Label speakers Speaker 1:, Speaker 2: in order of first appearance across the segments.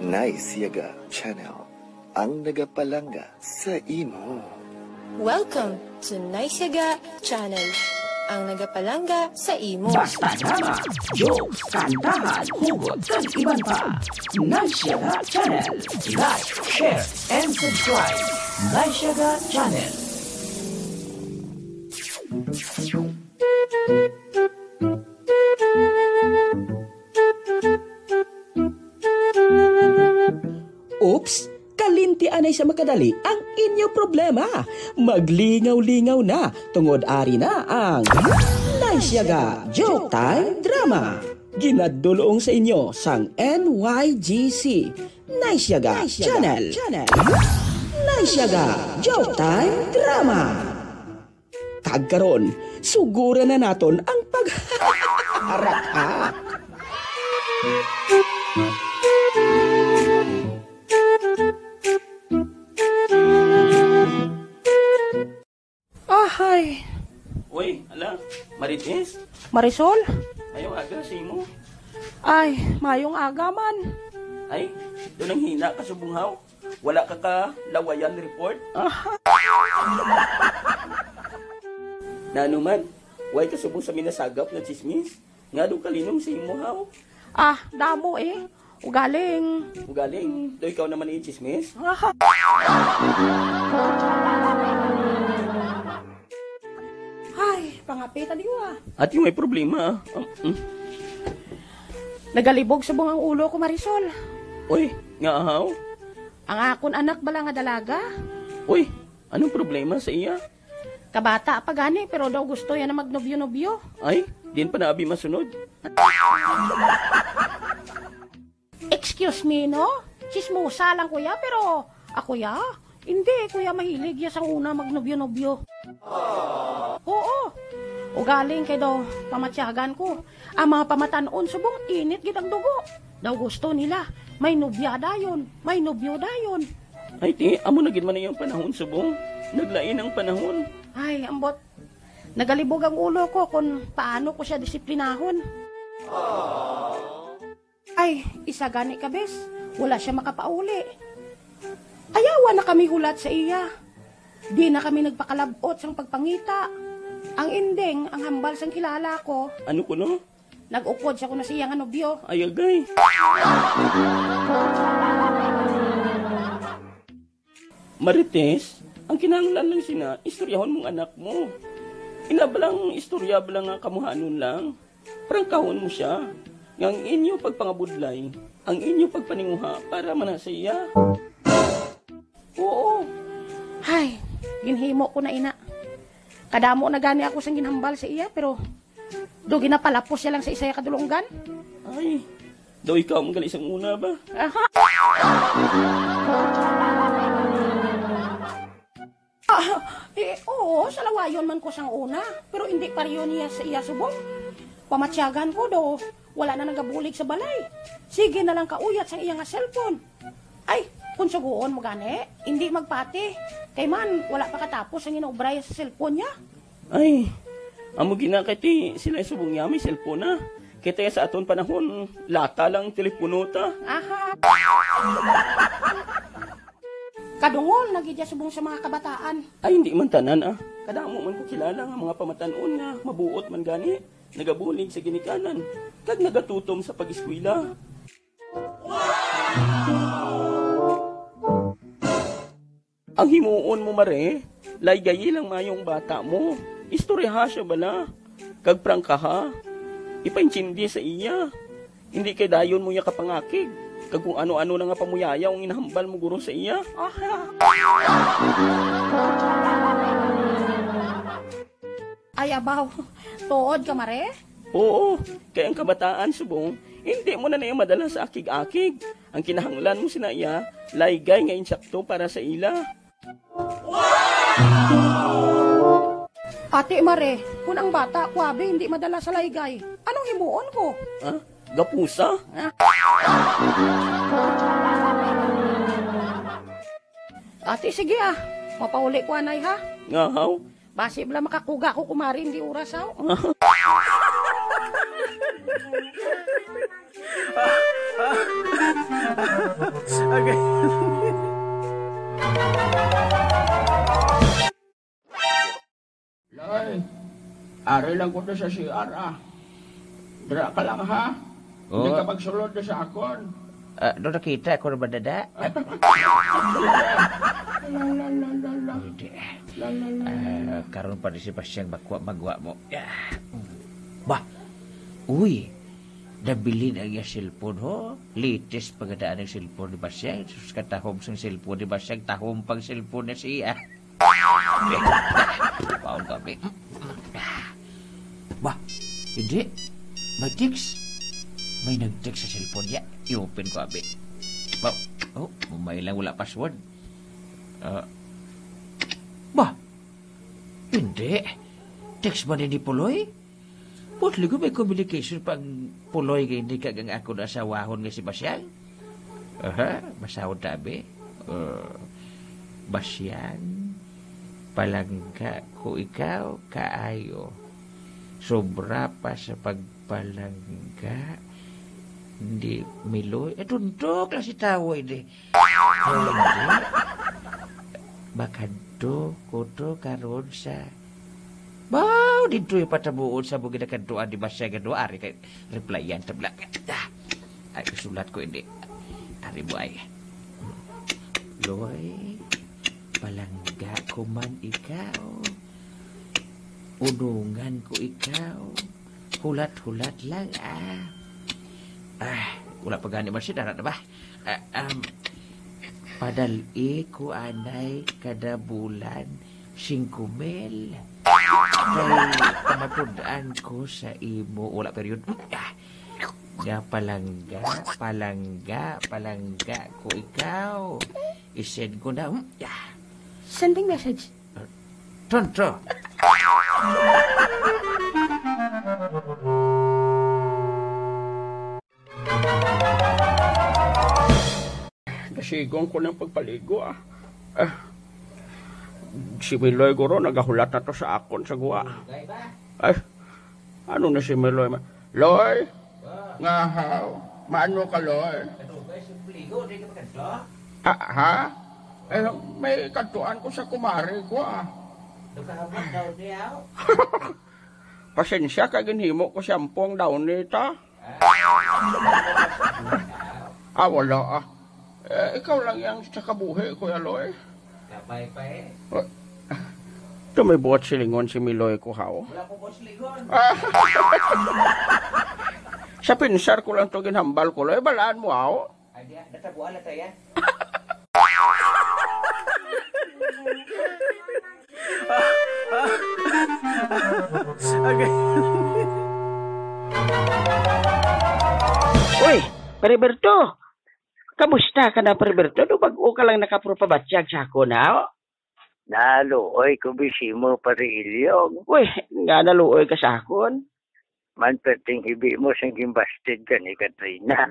Speaker 1: Nice Yaga Channel, ang nagapalanga sa imo.
Speaker 2: Welcome to Nice Yaga Channel, ang nagapalanga sa imo.
Speaker 3: Basta drama, jokes, kantahan, hugot, at iban pa. Nice Yaga Channel. Like, share, and subscribe. Nice Yaga Channel.
Speaker 4: Oops! Kalintian ay sa makadali ang inyo problema. Maglingaw-lingaw na, tungod ari na ang Nice Yaga Joke Time Drama. Ginadulong sa inyo sang NYGC Nice Yaga Channel. Nice Yaga Joke Time Drama. Kagkaron, sugura na naton ang pagharap.
Speaker 5: Ay.
Speaker 6: Uy, ala, Marites?
Speaker 5: Marisol?
Speaker 6: Ayaw aga si mo.
Speaker 5: Ay, mayong aga man.
Speaker 6: Ay, doon ang hina ka subunghaw. Wala ka lawayan report. Nanuman, way ka subong sa minasagap na chismis. Nga doon kalinong si mo haw.
Speaker 5: Damo eh. Ugaling.
Speaker 6: Ugaling, do ikaw naman i-chismis.
Speaker 5: Ay, pangapitan niyo
Speaker 6: At yung may problema.
Speaker 5: Nagalibog sa bungang ulo ko, Marisol.
Speaker 6: Uy, nga haw.
Speaker 5: Ang akon anak bala nga dalaga.
Speaker 6: Uy, anong problema sa iya?
Speaker 5: Kabata pa gani, pero daw gusto yan na magnobyo-nobyo.
Speaker 6: Ay, din pa na abi masunod.
Speaker 5: Excuse me, no? Chismosa lang, kuya, pero ako ya? Hindi, kuya, mahilig ya sang una magnobyo-nobyo. Oo. Ugaling kay daw pamatyagan ko. Ang mga pamatanon subong init gid ang dugo. Daw gusto nila. May nobya dayon. May nobyo dayon.
Speaker 6: Ay, amo na gid man yung panahon subong. Naglain ang panahon.
Speaker 5: Ay, ambot. Nagalibog ang ulo ko kung paano ko siya disiplinahon. Ay, isa gani ka, bes. Wala siya makapauli. Ayawa na kami hulat sa iya. Di na kami nagpakalabot sang pagpangita. Ang inding, ang hambal sang kilala ko.
Speaker 6: Ano ko no?
Speaker 5: Nag-ukod siya ko na siya nga nobyo.
Speaker 6: Ay, agay. Marites, ang kinahanglan lang sina, istoryahon mong anak mo. Inabalang istorya balang nga kamuhanon lang. Prangkahon mo siya. Ngang inyo pagpangabudlay, ang inyo pagpaninguha para manasa iya. Oo.
Speaker 5: Hay, ginhimo ko na ina. Kadamo na gani ako sang ginhambal sa iya, pero do ginapalapos siya lang sa isaya kadulonggan.
Speaker 6: Ay, daw ikaw ang galis ang una ba?
Speaker 5: Oo, sa lawayon man ko sang una, pero hindi pa rin niya sa iya subong. Pamatsyagan ko do, wala na nagabulig sa balay. Sige na lang kauyat sang iya nga cellphone. Ay, kung suguon mo gani, hindi magpati. Kay man, wala pa katapos ang inaubray sa cellphone niya.
Speaker 6: Ay, amo ginakati sila subong niya may cellphone na. Kita sa aton panahon, lata lang telepono ta.
Speaker 5: Kadungol, nagidya subong sa mga kabataan.
Speaker 6: Ay, hindi man tanan Kadamo man ko kilala nga mga pamatanon nga mabuot man gani. Nagabulig sa ginikanan. Kag nagatutom sa pag-eskwela. Ang himuon mo, mare, laygayi lang mayong bata mo. Istoryaha siya bala. Kag prangka ha. Ipaintindi sa iya. Hindi kay dayon mo niya kapangakig. Kag kung ano-ano na nga pamuyaya ang inahambal mo guro sa iya.
Speaker 5: Ay, abaw. Tuod ka, mare?
Speaker 6: Oo, kaya ang kabataan subong, hindi mo na niya madala sa akig-akig. Ang kinahanglan mo sina iya, laygay nga insakto para sa ila.
Speaker 5: Ate Mare, kung ang bata, kwabe, hindi madala sa laygay. Anong himuon ko?
Speaker 6: Gapusa?
Speaker 5: Ate, sige mapauli ko anay ha.
Speaker 6: Ngahaw?
Speaker 5: Basi bala makakuga ko kumari, hindi oras ha.
Speaker 6: Okay. Loy, ari lang ko na sa CR Dira ka lang ha. Hindi ka magsulod na sa akon.
Speaker 7: Doon nakita ako na badada. Karon pa rin si Basyang magwa mo. Bah, uy, nabili na yung cellphone ho. Latest pagadaan ng cellphone ni Basyang. Sus katahom sa cellphone ni Basyang, tahom pang cellphone na siya. Paul kami. Bah, hindi. May text. May nag-text sa cellphone niya. I-open ko, abi. Oh, may lang wala password. Bah, hindi. Text ba ni Puloy? Putli ko may communication pag Puloy kaya hindi kagang ako na asawahon nga si Basyang. Masahod na, abi. Basyang, palangga ko ikaw, kaayo. Sobra pa sa pagpalangga. Hindi miloy. Tuntok lang si tawo ini. Hindi. Bakadto koto karon sa Baw, dito yung patabuon sa bugid na kantuan di Basyang kadua. Ari kay replyan tabla. Ay, sulat ko ini. Ari mo ay. Loy, palangga ko man ikaw. Unungan ko ikaw. Hulat-hulat lang wala pa gani masih darat na ba? Padali ko anay kada bulan 5,000. Kay kamatudaan ko sa imo wala period. Nga palangga ko ikaw. I-send ko na.
Speaker 5: Sending message.
Speaker 7: Tonto.
Speaker 6: Nasigong ko ng pagpaligo Si Miloy guro nagahulat na to sa akon sa guwa. Ay, ano na si Miloy? Loy, ngahaw, maano ka Loy? Ha? May kantuan ko sa kumari ko Pasensya ka ginhimo ko siyang daw nita. Wala ikaw lang yang sa kabuhi, Kuya Loy.
Speaker 7: Kapay pa
Speaker 6: Ito may buhat silingon si Miloy ko, how?
Speaker 7: Wala ko buhat silingon.
Speaker 6: Sa pinsar ko lang ito ginhambal ko, Loy. Balaan mo, how?
Speaker 7: Ay, natabuan na tayo.
Speaker 6: Okay. Uy, Periberto. Kamusta ka na, Periberto? Bago ka lang nakapropabatsyag sa ako na,
Speaker 8: Naluoy ko bisi mo pariilyong.
Speaker 6: Uy, nga naluoy ka sa akon.
Speaker 8: Man perting hibi mo sang gimbasted ka ni Katrina.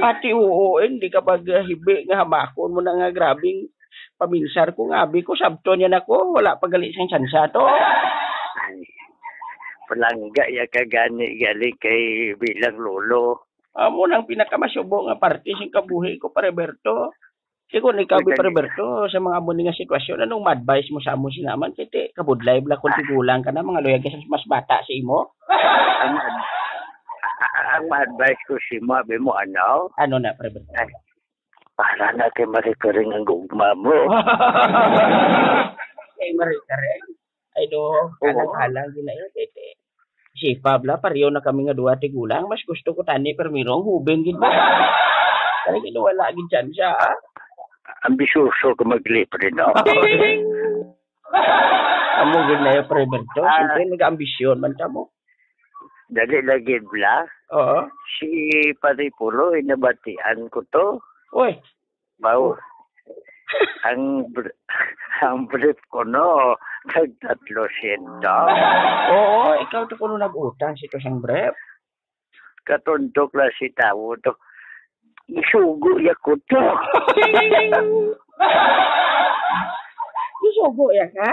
Speaker 6: Pati oo, hindi ka hibi nga hamakon mo na nga grabing paminsar ko nga. Abi ko, sabto niyan ako. Wala pagalit siyang tsansa to.
Speaker 8: Ay, palangga ya kagani galing kay bilang lolo.
Speaker 6: Amo nang pinakamasubo nga parte sing kabuhi ko, Periberto. Kung ikaw, Periberto, sa mga muni nga sitwasyon, anong ma-advise mo sa amo sinaman? Kiti, kabudlay, bla kung tigulang ka na, mga loyag kasi mas bata si imo.
Speaker 8: Ang ma-advise ko si mo, abi mo, ano?
Speaker 6: Ano na, Periberto?
Speaker 8: Ay, para na kay marikaring ang gugma mo.
Speaker 6: Kay marikaring? Ay do, kalang-kalang din na yun, kiti. Si Pabla, pariyo na kami nga duwa tigulang, mas gusto ko tani permirong hubing gid ba? Kaya wala gid dyan siya.
Speaker 8: Ambisyoso ko maglipre na.
Speaker 6: Amo gid na yung Periberto, siyempre nag-ambisyon man ta mo.
Speaker 8: Dali lagi bla.
Speaker 6: Oo.
Speaker 8: Si Paripulo, inabatian ko to.
Speaker 6: Uy.
Speaker 8: Bawo. ang brief ko no, nag-300.
Speaker 6: Oo, ikaw to kuno nag-utang sito siyang brief.
Speaker 8: Katundok lang si tawo to. Isugo ya ko to.
Speaker 6: Isugo ya ka?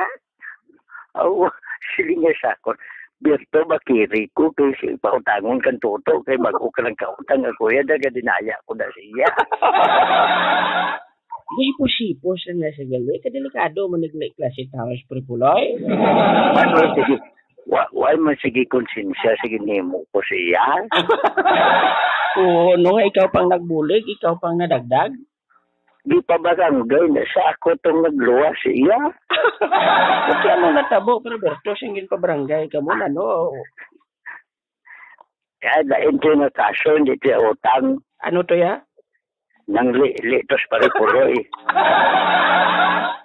Speaker 8: Oo, silinga sa ako. Berto makiri ko kasi pautangon kan toto kay bago ka lang kautang ako ya daga dinaya ko na siya.
Speaker 6: Sipos-sipos lang na sa gali. Kadelikado mo nagli klase tawas pripuloy.
Speaker 8: Ano, sige. Why man sige konsensya, sige nemo ko siya.
Speaker 6: Oo, no, ikaw pang nagbulig, ikaw pang nadagdag.
Speaker 8: Di pa barangay na sa ako itong nagluwa siya.
Speaker 6: Kaya mo natabo, Roberto, singin pa barangay ka muna, no?
Speaker 8: Kaya dahil na kaso, hindi siya utang.
Speaker 6: Ano to ya?
Speaker 8: Nang litos paripuloy.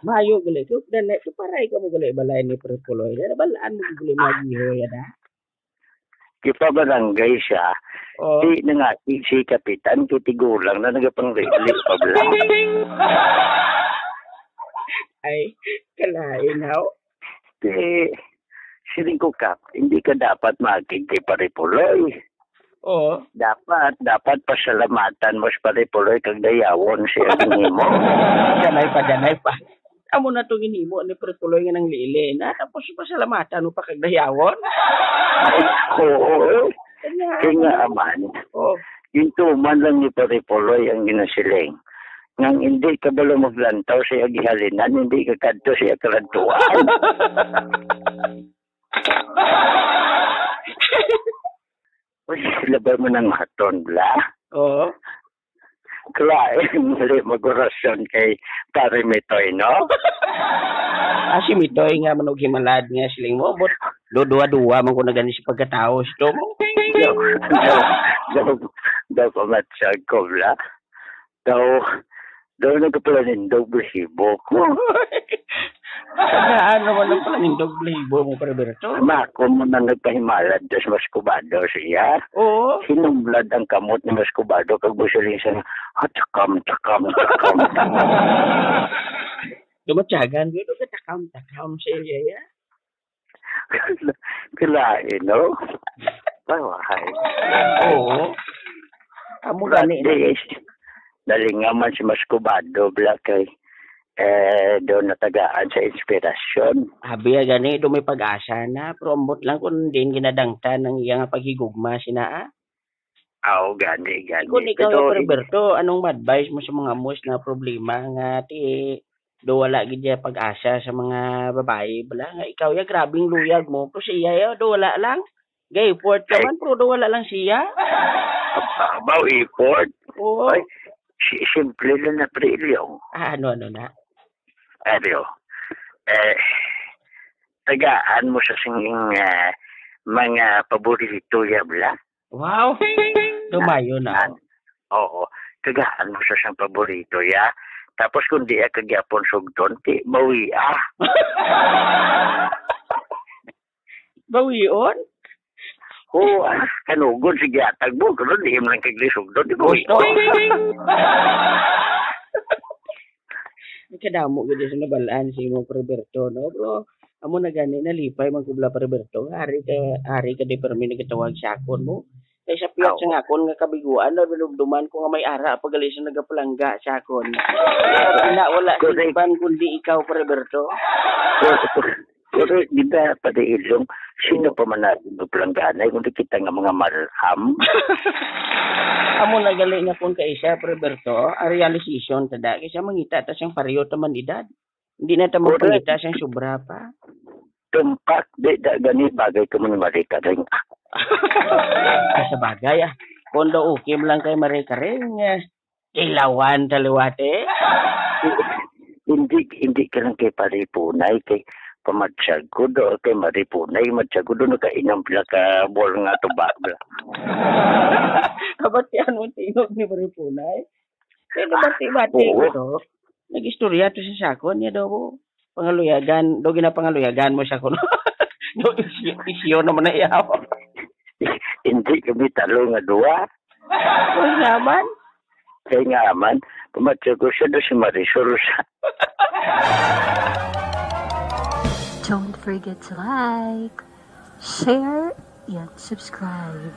Speaker 6: Mayo gali ko, dan ito paray ka mo gali balay ni pripuloy. Dahil balaan mo gali magiho ya da?
Speaker 8: Di pa barangay siya.
Speaker 6: Oh.
Speaker 8: Di na nga si kapitan, kitigulang na nagapang-release pa lang.
Speaker 6: Ay, kalain haw.
Speaker 8: Di, siling ko kap, hindi ka dapat magkikip paripuloy.
Speaker 6: Oo.
Speaker 8: Dapat pasalamatan mo sa paripuloy kag dayawon siya mo.
Speaker 6: Janay pa. Amo na itong inimo ni pripuloy nga ng lili na tapos pasalamatan mo pa kag dayawon.
Speaker 8: Oo. Kaya nga aman.
Speaker 6: Oo.
Speaker 8: Yung tuman lang ni paripuloy ang ginasiling. Nang hindi ka bala maglantaw siya gihalinan, hindi ka kadto siya kalantuan. Uy, labay mo ng maton, bla?
Speaker 6: Oo.
Speaker 8: Klain, mali mag-orasyon kay pare Mitoy, no?
Speaker 6: Si Mitoy nga manog himalad nga siling mo. But dua-dua man ko na gani si pagkatao ito mo.
Speaker 8: Daw pamatsag ko, bla? Daw nagkapalanindog besibo ko.
Speaker 6: Saan naman ang palanindog besibo mo, Roberto?
Speaker 8: Mako mo na nagpahimalad dos Mascobado siya.
Speaker 6: Oo.
Speaker 8: Sinumblad ang kamot ni Mascobado kag busiling siya, takam.
Speaker 6: Dumatsagan ko, takam siya ya.
Speaker 8: Kilain, no? Bawahay.
Speaker 6: Oo. Amo gani na.
Speaker 8: Nalingaman si Mascobado, black kay doon natagaan sa inspirasyon.
Speaker 6: Abi gani, doon may pag-asa na. Promote lang kung din ginadangta ng iyang paghigugma sina.
Speaker 8: Gani.
Speaker 6: Kung ikaw, Roberto, anong advice mo sa mga mus na problema nga do wala gid pag-asa sa mga babae bala nga ikaw ya grabing luyag mo pero siya ya do wala lang. Gay port ka man pero do wala lang siya.
Speaker 8: About import?
Speaker 6: Oo.
Speaker 8: Simple lang na prilyo.
Speaker 6: Ano na?
Speaker 8: Tagaan mo sa singing mga paborito ya bla?
Speaker 6: Wow! Dumayo na.
Speaker 8: Oo. Tagaan mo sa siyang paborito ya. Tapos kung di kagyapon sugton, ti bawi
Speaker 6: Bawion?
Speaker 8: Oo, kanugod sige atag mo. Kung di mo lang kaglisugton, di bawi
Speaker 6: Kadamo gid sa nabalaan si mo Roberto, no bro? Amo na gani nalipay man kubla pa Roberto. Ari ka di permi nagtawag sa akon mo. Kay sa piyat sa akon nga kabiguan na binubduman ko nga may ara pagalis na nagapalangga sa akon. Wala sipan kundi ikaw pa Roberto.
Speaker 8: Pero kita pada ilong sino pa man natin nagpalangganay kundi kita nga mga malham.
Speaker 6: Amo na gali nga pun kay isa Roberto, a realization tada kay sa mangita ta siyang pareho ta man edad. Hindi na ta magpangita siyang sobra pa.
Speaker 8: Tumpak di da gani bagay ko man marika ring.
Speaker 6: Sa bagay Kondo ukim lang kay marika ring. Ilawan taliwate.
Speaker 8: Hindi ka lang kay paripunay kay pamatsag ko do kay maripunay matsag ko do nakainom pila ka bol nga tubak bla.
Speaker 6: Kabat yan mo tingog ni maripunay. Kaya bati-bati ko to. Nag-istorya to sa sakon niya daw. Pangaluyagan, do ginapangaluyagan mo sa kuno. Do isyo naman na iyaw.
Speaker 8: Hindi kami talo nga duwa.
Speaker 6: Kung naman.
Speaker 8: Kaya nga man, pumatsag ko siya do si Marisol siya.
Speaker 9: Don't forget to like, share, and subscribe.